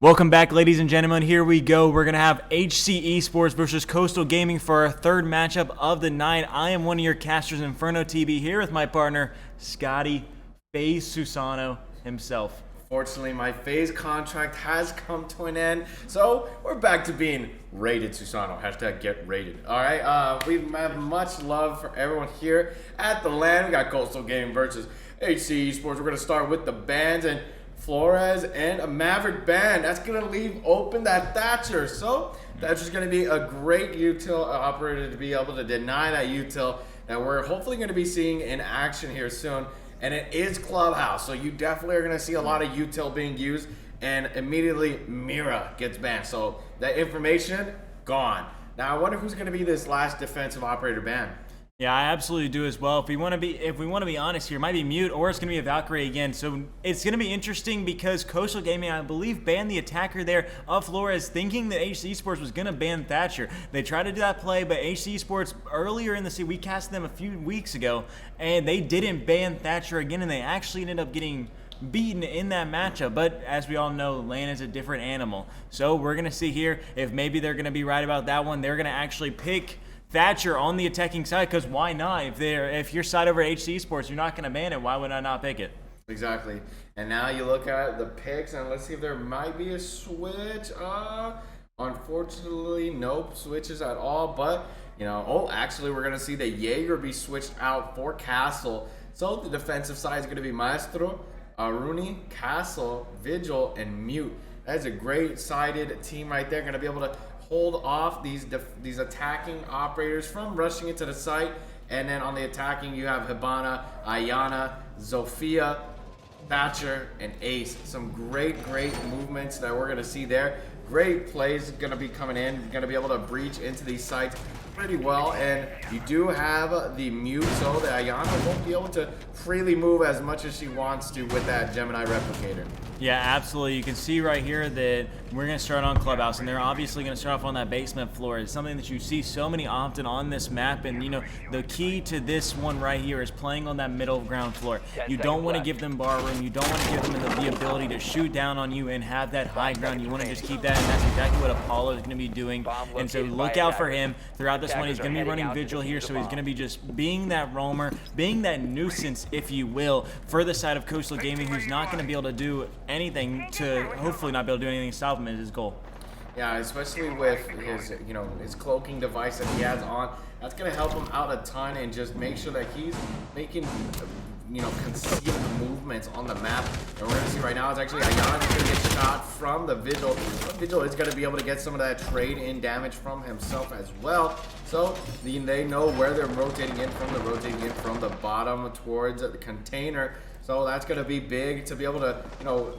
Welcome back, ladies and gentlemen. Here we go. We're going to have HC Esports versus Coastal Gaming for our third matchup of the night. I am one of your casters, Inferno TV, here with my partner, Scotty FaZe Susano himself. Fortunately, my FaZe contract has come to an end, so we're back to being rated Susano. Hashtag get rated. All right, we have much love for everyone here at the LAN. We got Coastal Gaming versus HC Esports. We're going to start with the bans, and Flores and a Maverick ban. That's going to leave open that Thatcher. So that's just going to be a great util operator to be able to deny that util that we're hopefully going to be seeing in action here soon. And it is Clubhouse, so you definitely are going to see a lot of util being used. And immediately Mira gets banned. So that information, gone. Now I wonder who's going to be this last defensive operator ban. Yeah, I absolutely do as well. If we want to be honest here, it might be Mute or it's going to be a Valkyrie again. So it's going to be interesting because Coastal Gaming, I believe, banned the attacker there of Flores, thinking that HC Esports was going to ban Thatcher. They tried to do that play, but HC Esports earlier in the season, we cast them a few weeks ago, and they didn't ban Thatcher again, and they actually ended up getting beaten in that matchup. But as we all know, LAN is a different animal. So we're going to see here if maybe they're going to be right about that one. They're going to actually pick Thatcher on the attacking side, because why not? If you're side over HC Esports, you're not going to ban it. Why would I not pick it? Exactly. And now you look at the picks, and let's see if there might be a switch. Unfortunately, nope switches at all. But, you know, actually, we're going to see the Jaeger be switched out for Castle. So the defensive side is going to be Maestro, Rooney, Castle, Vigil, and Mute. That is a great sided team right there. Going to be able to hold off these attacking operators from rushing into the site. And then on the attacking, you have Hibana, Ayana, Zofia, Thatcher, and Ace. Some great movements that we're going to see there. Great plays going to be coming in. You're going to be able to breach into these sites pretty well. And you do have the Mute, so that Ayana won't be able to freely move as much as she wants to with that Gemini replicator. Yeah, absolutely. You can see right here that we're going to start on Clubhouse, and they're obviously going to start off on that basement floor. It's something that you see so many often on this map, and you know, the key to this one right here is playing on that middle ground floor. You don't want to give them bar room. You don't want to give them the ability to shoot down on you and have that high ground. You want to just keep that, and that's exactly what Apollo is going to be doing. And so look out for him throughout this one. He's going to be running Vigil here, so he's going to be just being that roamer, being that nuisance, if you will, for the side of Coastal Gaming, who's not going to be able to do anything to, hopefully not be able to do anything to stop him is his goal. Yeah, especially with his, his cloaking device that he has on. That's going to help him out a ton and just make sure that he's making, concealed movements on the map. And we're going to see right now, it's actually Ayana going to get shot from the Vigil. Vigil is going to be able to get some of that trade-in damage from himself as well. So they know where they're rotating in from. They're rotating in from the bottom towards the container. So that's going to be big to be able to,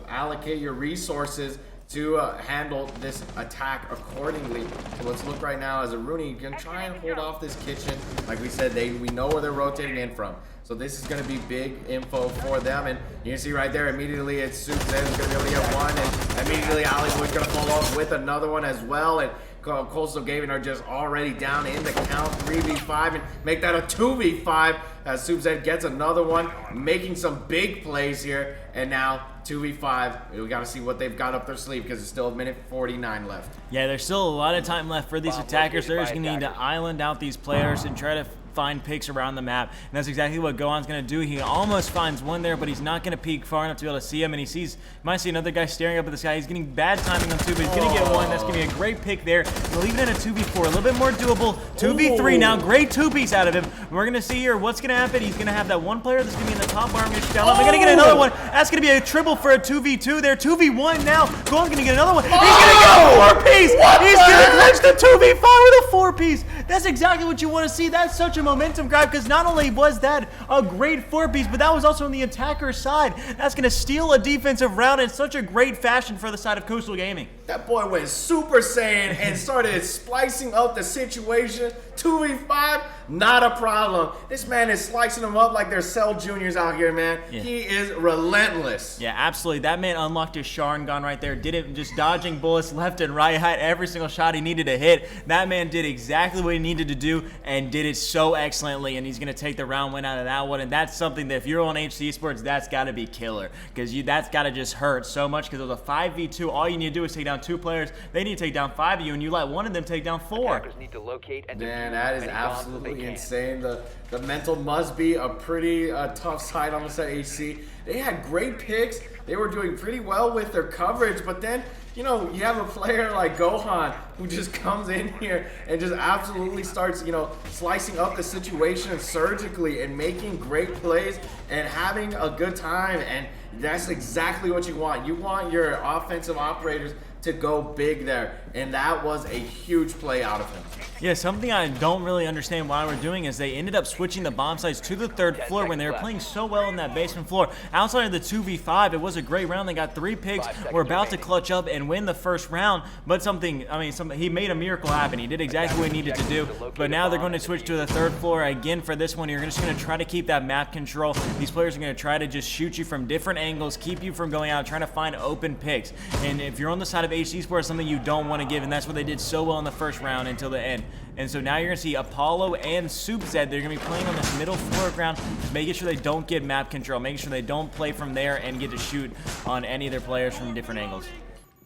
allocate your resources to handle this attack accordingly. So let's look right now as a Rooney can try and hold off this kitchen. Like we said, we know where they're rotating in from. So this is going to be big info for them. And you can see right there, immediately it's Soups who's going to be able to get one. And immediately Hollywood's going to fall off with another one as well. And Coastal Gaming are just already down in the count, 3v5, and make that a 2v5 as Soups gets another one, making some big plays here. And now 2v5. We got to see what they've got up their sleeve because it's still a minute 49 left. Yeah, there's still a lot of time left for these attackers. They're just going to need to island out these players and try to find picks around the map, and that's exactly what Gohan's going to do. He almost finds one there, but he's not going to peek far enough to be able to see him, and he might see another guy staring up at this guy. He's getting bad timing on two, but he's going to get one. That's going to be a great pick there. We'll leave it at a 2v4, a little bit more doable. 2v3 now, great two-piece out of him. We're going to see here what's going to happen. He's going to have that one player that's going to be in the top bar. I'm going to shoot down. We're going to get another one. That's going to be a triple for a 2v2 there. 2v1 now. Gohan's going to get another one. He's going to get a four-piece. He's going to clinch the 2v5 with a four-piece. That's exactly what you want to see. That's such a momentum grab, because not only was that a great four-piece, but that was also on the attacker's side. That's going to steal a defensive round in such a great fashion for the side of Coastal Gaming. that boy went Super Saiyan and started splicing up the situation. 2v5, not a problem. This man is slicing them up like they're Cell Juniors out here, man. Yeah. He is relentless. Yeah, absolutely. That man unlocked his Sharingan right there. Did it just dodging bullets left and right. Had every single shot he needed to hit. That man did exactly what he needed to do and did it so excellently. And he's going to take the round win out of that one. And that's something that if you're on HC Esports, that's got to be killer. Because that's got to just hurt so much because it was a 5v2. All you need to do is take down 2 players. They need to take down 5 of you. And you let one of them take down 4. Attackers need to locate and Man, defuse that is as many bombs as absolutely they can. insane. The mental must be a pretty tough side on the set HC. They had great picks. They were doing pretty well with their coverage, but then, you know, you have a player like Gohan who just comes in here and just absolutely starts, you know, slicing up the situation surgically and making great plays and having a good time. And that's exactly what you want. You want your offensive operators to go big there, and that was a huge play out of him. Yeah, something I don't really understand why we're doing is they ended up switching the bomb sites to the 3rd floor when they were playing so well in that basement floor. Outside of the 2v5, it was a great round. They got 3 picks. We're about to clutch up and win the first round, but he made a miracle happen. He did exactly what he needed to do, but now they're going to switch to the 3rd floor again for this one. You're just going to try to keep that map control. These players are going to try to just shoot you from different angles, keep you from going out, trying to find open picks. And if you're on the side of HC Esports, something you don't want to give, and that's what they did so well in the first round until the end. And so now you're going to see Apollo and Soupzed. They're going to be playing on this middle floor ground, making sure they don't get map control, making sure they don't play from there and get to shoot on any of their players from different angles.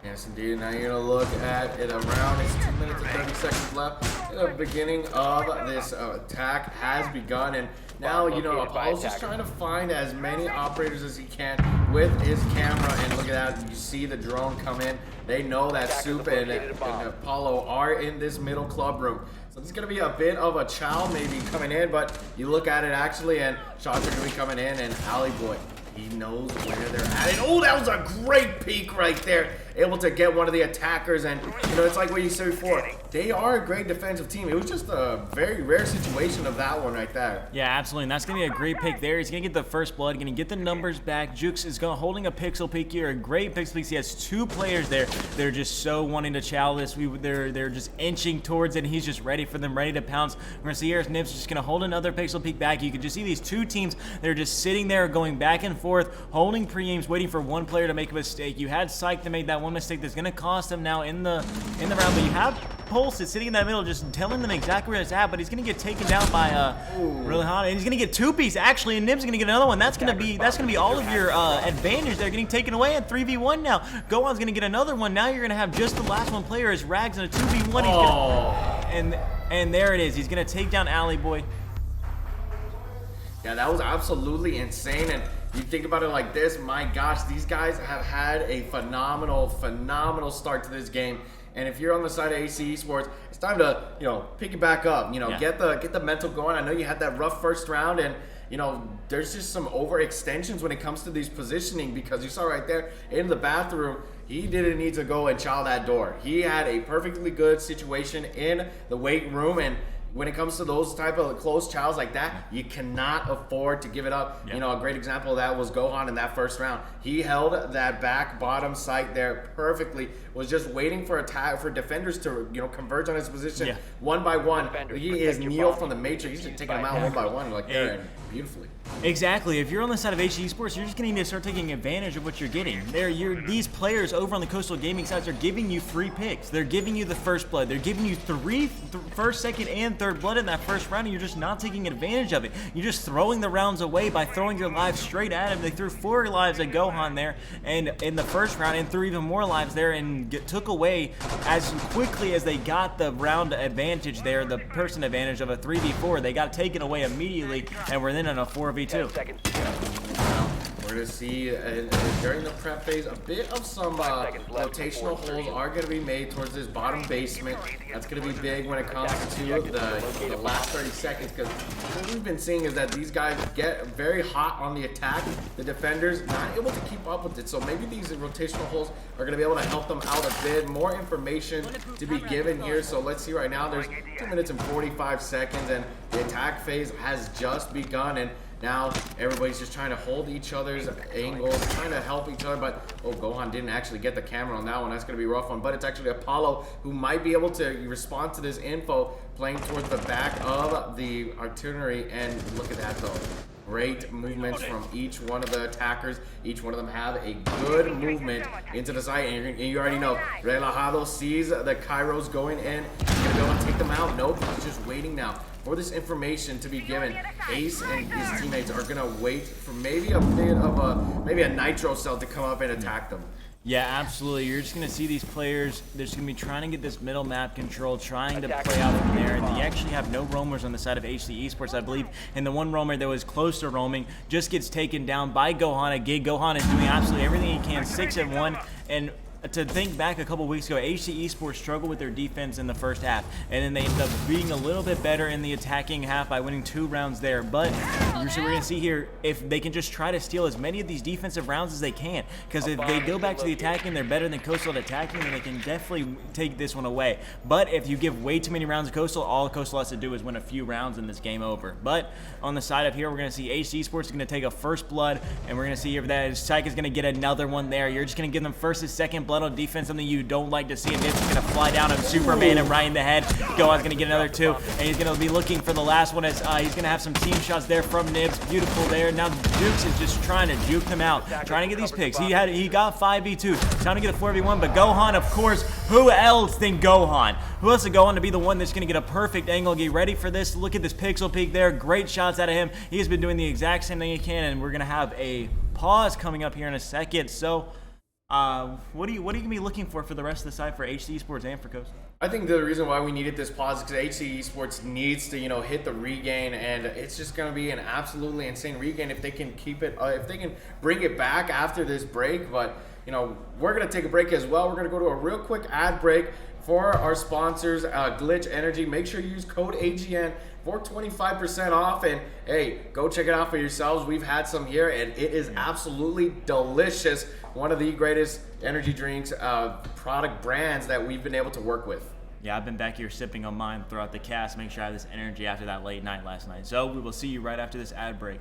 Yes, indeed. Now you're going to look at it around. It's 2 minutes and 30 seconds left. The beginning of this attack has begun, and now, you know, Apollo's just trying to find as many operators as he can with his camera. And look at that. You see the drone come in. They know that Soup and Apollo are in this middle club room. So this is going to be a bit of a chow maybe coming in, but you look at it actually, and shots are going to be coming in, and Alley Boy, he knows where they're at. And oh, that was a great peek right there. Able to get one of the attackers, and you know, it's like what you said before. They are a great defensive team. It was just a very rare situation of that one right there. Yeah, absolutely. And that's going to be a great pick there. He's going to get the first blood, going to get the numbers back. Jukes is holding a pixel peek here, a great pixel peek. He has 2 players there. They're just so wanting to chow this. They're just inching towards it, and he's just ready for them, ready to pounce. We're going to see here Nips just going to hold another pixel peek back. You can just see these 2 teams. They're just sitting there going back and forth, holding pre-aims, waiting for one player to make a mistake. You had Psych that made that one mistake that's going to cost him now in the round, but you have Pulse is sitting in that middle just telling them exactly where it's at, but he's going to get taken down by really hot, and he's going to get 2-piece actually, and Nib's going to get another one. That's going to be all of your advantage there getting taken away at 3v1 now. Gohan's going to get another one. Now you're going to have just the last one player as Rags in a 2v1. And there it is. He's going to take down Alley Boy. Yeah, that was absolutely insane. And you think about it like this, my gosh, these guys have had a phenomenal start to this game. And if you're on the side of AC Esports, it's time to, you know, pick it back up. You know, get the mental going. I know you had that rough first round, and you know, there's just some overextensions when it comes to these positioning, because you saw right there in the bathroom, he didn't need to go and chow that door. He had a perfectly good situation in the weight room, and when it comes to those type of close chows like that, you cannot afford to give it up. You know, a great example of that was Gohan in that first round. He held that back bottom site there perfectly, was just waiting for defenders to, you know, converge on his position one by one. He is Neo from the Matrix. He's just taking them out one by one like there, and beautifully. Exactly. If you're on the side of HG Esports, you're just going to need to start taking advantage of what you're getting. These players over on the Coastal Gaming sites are giving you free picks. They're giving you the first blood. They're giving you first, second, and third blood in that first round, and you're just not taking advantage of it. You're just throwing the rounds away by throwing your lives straight at him. They threw 4 lives at Gohan there, and in the first round, and threw even more lives there, and took away as quickly as they got the round advantage there, the person advantage of a 3v4. They got taken away immediately, and we're then in a 4v2. We're going to see during the prep phase a bit of some rotational holes are going to be made towards this bottom basement. That's going to be big when it comes to the last 30 seconds, because what we've been seeing is that these guys get very hot on the attack. The defenders not able to keep up with it, so maybe these rotational holes are going to be able to help them out a bit. More information to be given here, so let's see right now. There's 2 minutes and 45 seconds, and the attack phase has just begun, and Now everybody's just trying to hold each other's angles, trying to help each other, but oh, Gohan didn't actually get the camera on that one. That's going to be a rough one, but it's actually Apollo who might be able to respond to this info, playing towards the back of the artillery, and look at that though. Great movements from each one of the attackers. Each one of them have a good movement into the side. And you already know, Relajado sees the Kairos going in. He's going to be able to take them out. Nope, he's just waiting now for this information to be given. Ace and his teammates are going to wait for maybe a bit of maybe a nitro cell to come up and attack them. Yeah, absolutely. You're just going to see these players, they're just going to be trying to get this middle map control, trying to play out from there. And you actually have no roamers on the side of HC Esports, I believe. And the one roamer that was close to roaming just gets taken down by Gohan. Again, Gohan is doing absolutely everything he can, 6-1. And to think back a couple weeks ago, HC Esports struggled with their defense in the first half, and then they ended up being a little bit better in the attacking half by winning 2 rounds there. But we're going to see here if they can just try to steal as many of these defensive rounds as they can, because if they go back to the attacking, they're better than Coastal at attacking, then they can definitely take this one away. But if you give way too many rounds to Coastal, all Coastal has to do is win a few rounds and this game over. But on the side of here, we're going to see HC Esports is going to take a first blood, and we're going to see if that Psych is going to get another one there. You're just going to give them first and second blood on defense, something you don't like to see, and Nibs is going to fly down on Superman and right in the head. Gohan's going to get another 2, and he's going to be looking for the last one as he's going to have some team shots there from Nibs. Beautiful there. Now Jukes is just trying to juke them out, trying to get these picks. He got 5v2, trying to get a 4v1, but Gohan, of course, who else than Gohan? Who else to Gohan to be the one that's going to get a perfect angle? Get ready for this. Look at this pixel peek there. Great shots out of him. He has been doing the exact same thing he can, and we're going to have a pause coming up here in a second. So what are you going to be looking for the rest of the side for HC Esports and for Coastal? I think the reason why we needed this pause is because HC Esports needs to, hit the regain, and it's just going to be an absolutely insane regain if they can keep it, if they can bring it back after this break. But, we're going to take a break as well. We're going to go to a real quick ad break for our sponsors, Glitch Energy. Make sure you use code AGN for 25% off, and hey, go check it out for yourselves. We've had some here, and it is absolutely delicious. One of the greatest energy drinks product brands that we've been able to work with. Yeah, I've been back here sipping on mine throughout the cast, make sure I have this energy after that late night last night. So we will see you right after this ad break.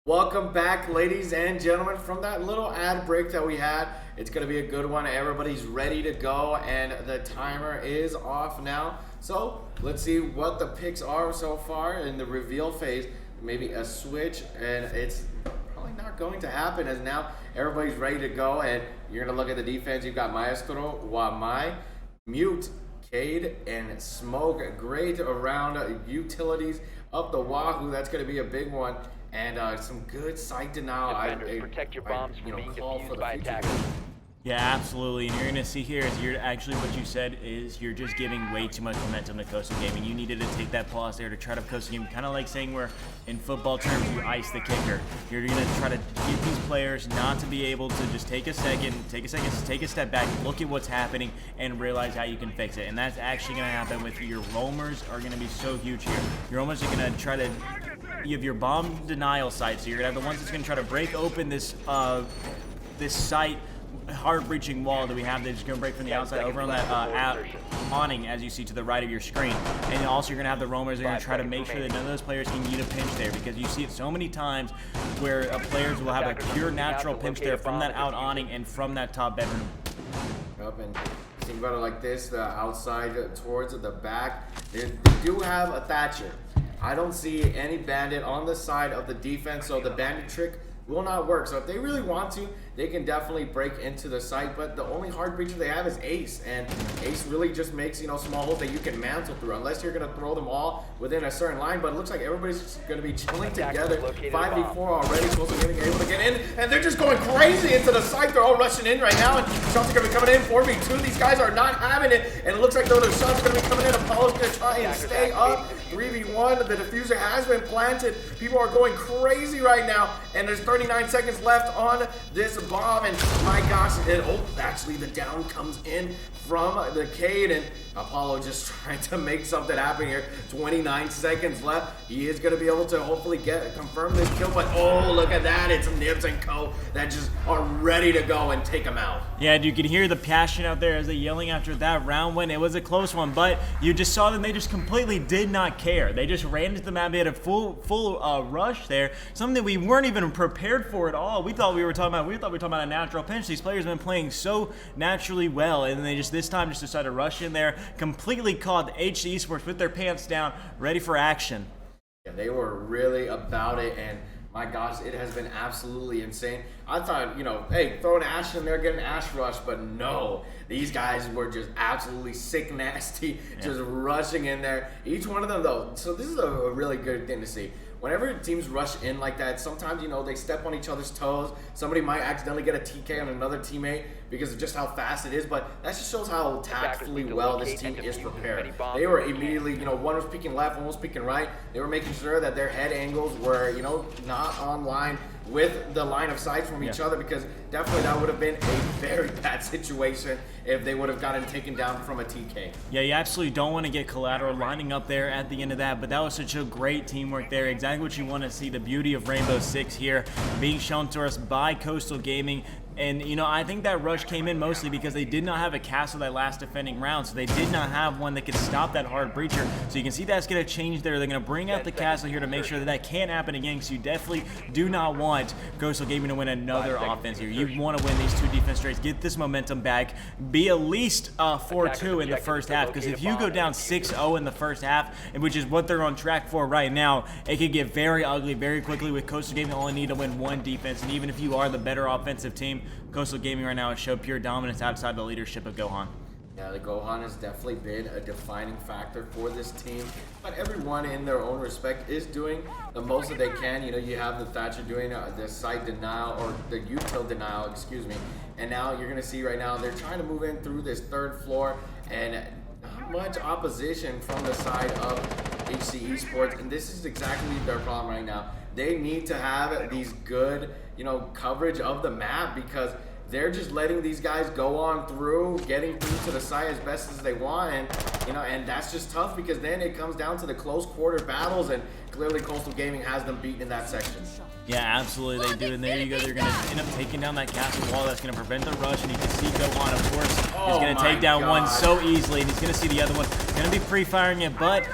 Welcome back, ladies and gentlemen, from that little ad break that we had. It's going to be a good one. Everybody's ready to go, and the timer is off now. So let's see what the picks are so far in the reveal phase. Maybe a switch, and it's probably not going to happen, as now everybody's ready to go, and you're going to look at the defense. You've got Maestro, Wamai, Mute, Cade, and Smoke. Great around utilities up the Wahoo. That's going to be a big one. And some good side denial. Protect your bombs from being call for defused the by future. attackers. Yeah, absolutely. And you're going to see here is you're actually what you said is you're just giving way too much momentum to Coastal Gaming. You needed to take that pause there to try to Coastal Gaming, kind of like saying where in football terms you ice the kicker. You're going to try to get these players not to be able to just take a step back, look at what's happening, and realize how you can fix it. And that's actually going to happen with your roamers are going to be so huge here. Your roamers are going to try to. You have your bomb denial site, so you're gonna have the ones that's gonna try to break open this this site hard breaching wall that we have that's gonna break from the outside over on that awning, as you see to the right of your screen. And also you're gonna have the roamers that are gonna try to make sure that none of those players can get a pinch there, because you see it so many times where players will have a pure natural pinch there from that out awning and from that top bedroom. Up and think about it like this: the outside towards the back. They do have a Thatcher. I don't see any bandit on the side of the defense, so the bandit trick will not work. So if they really want to, they can definitely break into the site, but the only hard breacher they have is Ace, and Ace really just makes, you know, small holes that you can mantle through, unless you're going to throw them all within a certain line. But it looks like everybody's just going to be chilling together. 5v4 already, close to getting able to get in, and they're just going crazy into the site. They're all rushing in right now, and shots are going to be coming in. 4v2, these guys are not having it, and it looks like those shots are going to be coming in. Apollo's going to try and stay up. 3v1, the diffuser has been planted. People are going crazy right now, and there's 39 seconds left on this bomb, and my gosh, actually the down comes in from the Cade, and Apollo just trying to make something happen here. 29 seconds left. He is going to be able to hopefully confirm this kill, but oh, look at that. It's Nibs and Co. that just are ready to go and take him out. Yeah, you can hear the passion out there as they're yelling after that round win. It was a close one, but you just saw them. They just completely did not care. They just ran into the map. They had a full rush there, something that we weren't even prepared for at all. We thought we were talking about a natural pinch. These players have been playing so naturally well, and they just this time just decided to rush in there, completely caught HC Esports with their pants down, ready for action. Yeah, they were really about it, and my gosh, it has been absolutely insane. I thought, you know, hey, throw an Ash in there, get an Ash rush, but no. These guys were just absolutely sick nasty, just rushing in there. Each one of them, though, so this is a really good thing to see. Whenever teams rush in like that, sometimes, you know, they step on each other's toes. Somebody might accidentally get a TK on another teammate because of just how fast it is, but that just shows how tactfully well this team is prepared. They were immediately, you know, one was peeking left, one was peeking right. They were making sure that their head angles were, you know, not on line with the line of sight from each other, because definitely that would have been a very bad situation if they would have gotten taken down from a TK. Yeah, you absolutely don't want to get collateral lining up there at the end of that, but that was such a great teamwork there. Exactly what you want to see, the beauty of Rainbow Six here being shown to us by Coastal Gaming. And, you know, I think that rush came in mostly because they did not have a castle that last defending round, so they did not have one that could stop that hard breacher. So you can see that's going to change there. They're going to bring out the castle here to make sure that that can't happen again, because you definitely do not want Coastal Gaming to win another offense here. You want to win these two defense straights, get this momentum back, be at least 4-2 in the first half, because if you go down 6-0 in the first half, which is what they're on track for right now, it could get very ugly very quickly. With Coastal Gaming only need to win one defense, and even if you are the better offensive team, Coastal Gaming right now has showed pure dominance outside the leadership of Gohan. Yeah, the Gohan has definitely been a defining factor for this team, but everyone in their own respect is doing the most that they can. You know, you have the Thatcher doing the site denial, or the util denial, excuse me, and now you're going to see right now they're trying to move in through this third floor, and not much opposition from the side of HC Esports, and this is exactly their problem right now. They need to have these good, you know, coverage of the map, because they're just letting these guys go on through, getting through to the site as best as they want, and, you know, and that's just tough, because then it comes down to the close quarter battles, and clearly Coastal Gaming has them beaten in that section. Yeah, absolutely they do, and there you go. They're going to end up taking down that castle wall. That's going to prevent the rush, and you can see Gohan, of course, is going to take down one so easily, and he's going to see the other one. Going to be pre-firing it, but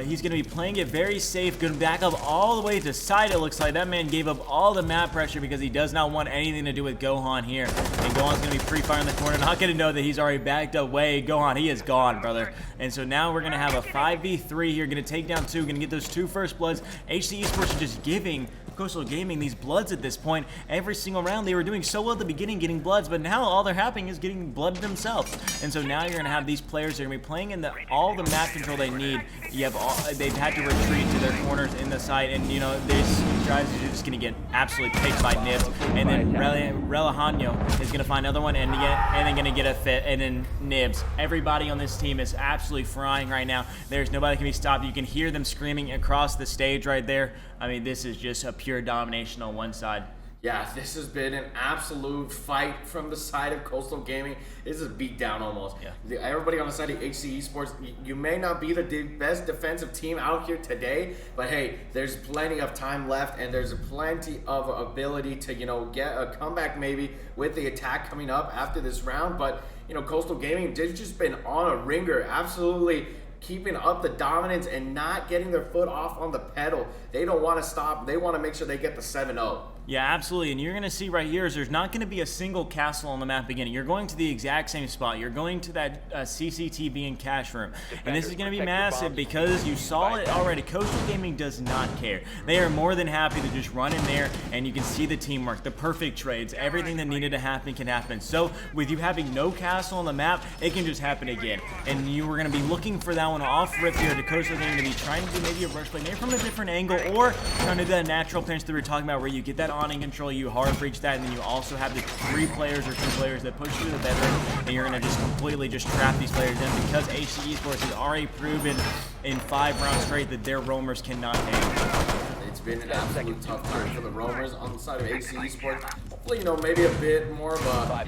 he's going to be playing it very safe, going to back up all the way to side. It looks like that man gave up all the map pressure because he does not want anything to do with Gohan here, and Gohan's going to be pre-firing the corner. Not going to know that he's already backed away. Gohan, he is gone, brother. And so now we're going to have a 5v3 here, going to take down two, going to get those two first bloods. HC Esports are just giving Coastal Gaming these bloods at this point. Every single round they were doing so well at the beginning getting bloods, but now all they're having is getting blood themselves. And so now you're going to have these players that are going to be playing in all the map control they need. You have they've had to retreat to their corners in the site, and you know these strategies are just going to get absolutely picked by Nibs. And then Relajano is going to find another one and then going to get a fit, and then Nibs. Everybody on this team is absolutely frying right now. There's nobody can be stopped. You can hear them screaming across the stage right there. I mean, this is just a pure domination on one side. Yeah, this has been an absolute fight from the side of Coastal Gaming. This is a beatdown almost. Yeah. Everybody on the side of HC Esports, you may not be the best defensive team out here today, but hey, there's plenty of time left, and there's plenty of ability to, you know, get a comeback maybe with the attack coming up after this round. But, you know, Coastal Gaming, they've just been on a ringer, absolutely keeping up the dominance and not getting their foot off on the pedal. They don't want to stop. They want to make sure they get the 7-0. Yeah, absolutely. And you're going to see right here is there's not going to be a single castle on the map beginning. You're going to the exact same spot. You're going to that CCTV and cash room. And this is going to be massive because you saw it already. Coastal Gaming does not care. They are more than happy to just run in there, and you can see the teamwork, the perfect trades, everything that needed to happen can happen. So with you having no castle on the map, it can just happen again. And you were going to be looking for that one off rip here to Coastal Gaming to be trying to do maybe a rush play, maybe from a different angle, or trying to do that natural pinch that we were talking about where you get that awning control, you hard breach that, and then you also have the 3 players or 2 players that push through the bedroom, and you're going to just completely just trap these players in because HC Esports has already proven in 5 rounds straight that their roamers cannot hang. It's been an absolute tough time for the roamers on the side of HC Esports. Hopefully, maybe a bit more of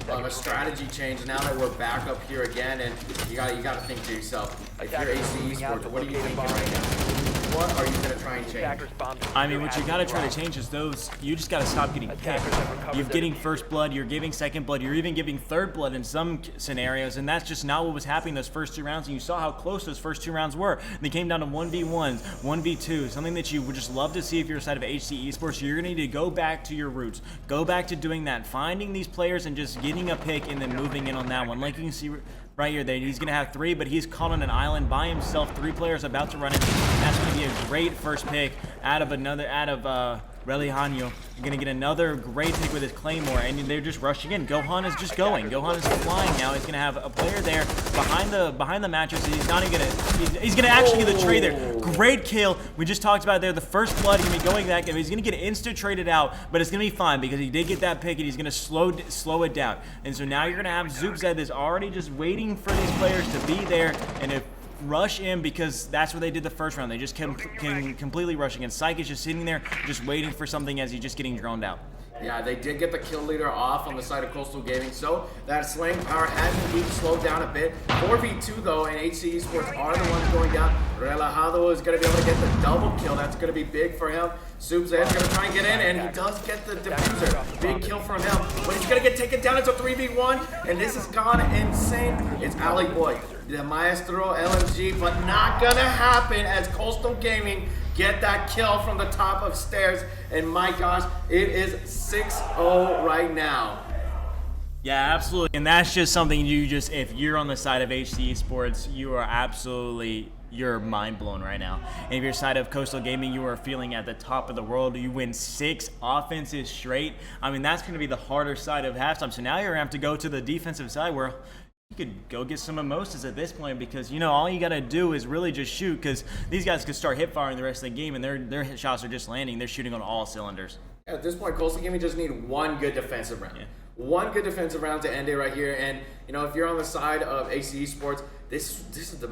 a strategy change now that we're back up here again, and you got to think to yourself, if you're HC Esports, what are you thinking right now? What are you going to try and change? I mean, what you got to try to change is you just got to stop getting picked. You're getting first blood, you're giving second blood, you're even giving third blood in some scenarios, and that's just not what was happening those first 2 rounds, and you saw how close those first 2 rounds were. They came down to 1v1s, 1v2s, something that you would just love to see if you're a side of HC Esports. You're going to need to go back to your roots. Go back to doing that, finding these players and just getting a pick and then moving in on that one. Like you can see right here, he's going to have 3, but he's caught on an island by himself. 3 players about to run it. That's going to be a great first pick out of Relihano. You're going to get another great pick with his Claymore, and they're just rushing in. Gohan is just going. Gohan is flying now. He's going to have a player there behind the mattress. He's not even going to... He's going to actually get the trade there. Great kill. We just talked about it there. The first blood, he's going to be going back. He's going to get instant traded out, but it's going to be fine because he did get that pick, and he's going to slow it down. And so now you're going to have Zoopzed that's already just waiting for these players to be there, and if rush in because that's what they did the first round. They just kept completely rushing, and Psych is just sitting there just waiting for something as he's just getting droned out. Yeah, they did get the kill leader off on the side of Coastal Gaming, so that slaying power has been slowed down a bit. 4v2 though, and HC Esports are the ones going down. Relajado is going to be able to get the double kill. That's going to be big for him. Subs is going to try and get in, and he does get the diffuser. Big kill from him, but he's going to get taken down. It's a 3v1, and this has gone insane. It's Alley Boy, the Maestro LMG, but not going to happen as Coastal Gaming get that kill from the top of stairs, and my gosh, it is 6-0 right now. Yeah, absolutely, and that's just something if you're on the side of HC Esports, you're mind blown right now. And if you're side of Coastal Gaming, you are feeling at the top of the world. You win 6 offenses straight. I mean, that's going to be the harder side of halftime. So now you're going to have to go to the defensive side where you could go get some mimosas at this point because, all you got to do is really just shoot because these guys could start hip firing the rest of the game and their hit shots are just landing. They're shooting on all cylinders. At this point, Coastal Gaming just need one good defensive round. Yeah. One good defensive round to end it right here. And, if you're on the side of AC Esports, this is the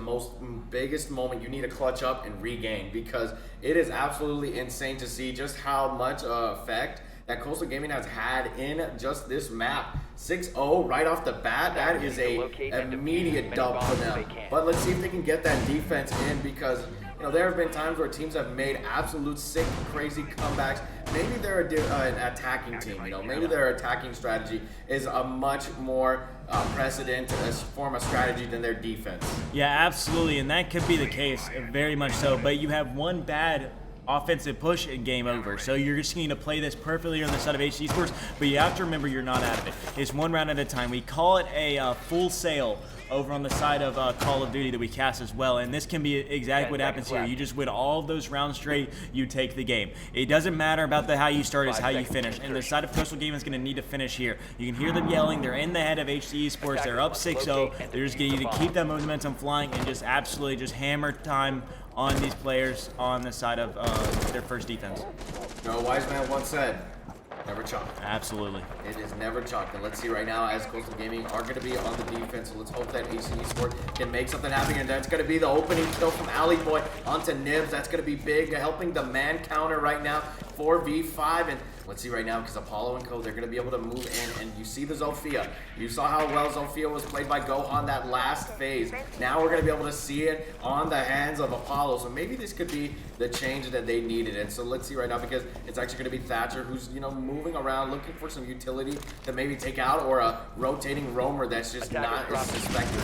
biggest moment you need to clutch up and regain because it is absolutely insane to see just how much effect that Coastal Gaming has had in just this map. 6-0 right off the bat, that is a immediate dub for them. But let's see if they can get that defense in because there have been times where teams have made absolute sick, crazy comebacks. Maybe they're an attacking team, maybe their attacking strategy is a much more precedent form of strategy than their defense. Yeah, absolutely, and that could be the case, very much so. But you have one bad offensive push and game over. So you're just going to play this perfectly on the side of HC Esports, but you have to remember you're not out of it. It's one round at a time. We call it a full sail over on the side of Call of Duty that we cast as well, and this can be exactly what happens here. You just win all of those rounds straight, you take the game. It doesn't matter about how you start, it's how you finish, and the side of Coastal Gaming is going to need to finish here. You can hear them yelling, they're in the head of HC Esports, they're up 6-0, they're just going to need to keep that momentum flying and just absolutely just hammer time on these players on the side of their first defense. A wise man once said, never chalk. Absolutely. It is never chalk. And let's see right now as Coastal Gaming are going to be on the defense. So let's hope that AC Esports can make something happen. And that's going to be the opening kill from Alley Boy onto Nibs. That's going to be big, helping the man counter right now. 4v5. And let's see right now because Apollo and Co, they're going to be able to move in. And you see the Zofia. You saw how well Zofia was played by Gohan that last phase. Now we're going to be able to see it on the hands of Apollo. So maybe this could be the change that they needed. And so let's see right now because it's actually going to be Thatcher who's, moving around looking for some utility to maybe take out or a rotating roamer that's just not as suspected.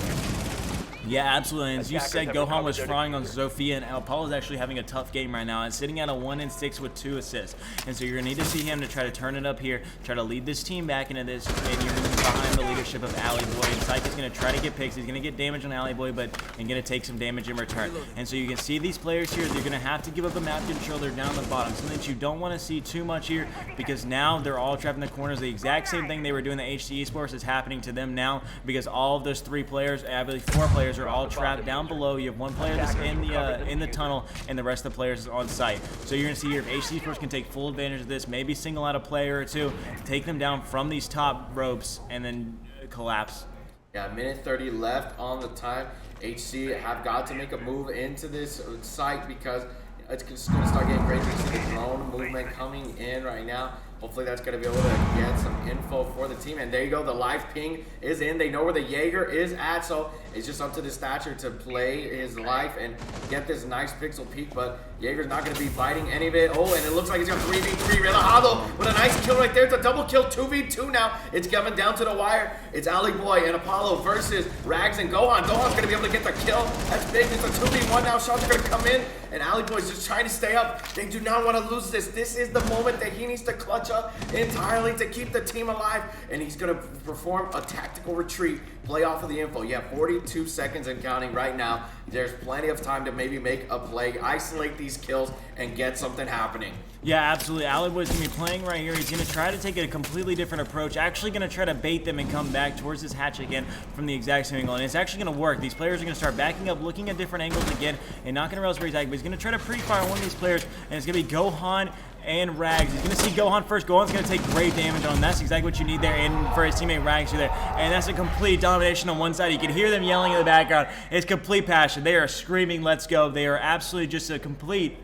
Yeah, absolutely. And as you Attackers said, have Gohan recovered was their frying on diffuser. Zofia, and Apollo's actually having a tough game right now. It's sitting at a 1-6 with 2 assists. And so you're going to need to see him to try to turn it up here, try to lead this team back into this, and you're going to be behind the leadership of Alley Boy. And Psych is going to try to get picks. He's going to get damage on Alley Boy, but and going to take some damage in return. And so you can see these players here, they're going to have to give up a map control. They're down the bottom. Something that you don't want to see too much here, because now they're all trapped in the corners. The exact same thing they were doing the HC Esports is happening to them now, because all of those 3 players, I believe 4 players, are all trapped down below. You have 1 player that's in the tunnel, and the rest of the players is on site. So you're going to see here if HC Esports can take full advantage of this, maybe single out a player or 2, take them down from these top ropes, and then collapse. Yeah, minute 30 left on the time. HC have got to make a move into this site because it's going to start getting crazy. You see the drone movement coming in right now. Hopefully that's going to be able to get some info for the team. And there you go, the live ping is in. They know where the Jaeger is at, so it's just up to the Stature to play his life and get this nice pixel peek. But Jaeger's not going to be biting any of it. Oh, and it looks like he's got 3v3. Relajado with a nice kill right there. It's a double kill, 2v2 now. It's coming down to the wire. It's Alley Boy and Apollo versus Rags and Gohan. Gohan's going to be able to get the kill. That's big. It's a 2v1 now. Shots are going to come in, and Alley Boy's just trying to stay up. They do not want to lose this. This is the moment that he needs to clutch up entirely to keep the team alive, and he's going to perform a tactical retreat, play off of the info. You have 42 seconds and counting right now. There's plenty of time to maybe make a play, isolate these kills, and get something happening. Yeah, absolutely. Alley Boy's going to be playing right here. He's going to try to take a completely different approach, actually going to try to bait them and come back towards this hatch again from the exact same angle. And it's actually going to work. These players are going to start backing up, looking at different angles again, and not going to realize where he's at. But he's going to try to pre-fire one of these players, and it's going to be Gohan and Rags. He's going to see Gohan first. Gohan's going to take great damage on him. That's exactly what you need there, and for his teammate Rags there. And that's a complete domination on one side. You can hear them yelling in the background. It's complete passion. They are screaming, let's go. They are absolutely just a complete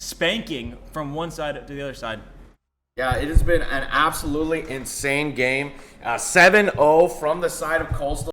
spanking from one side to the other side. Yeah, it has been an absolutely insane game. 7-0 from the side of Coastal.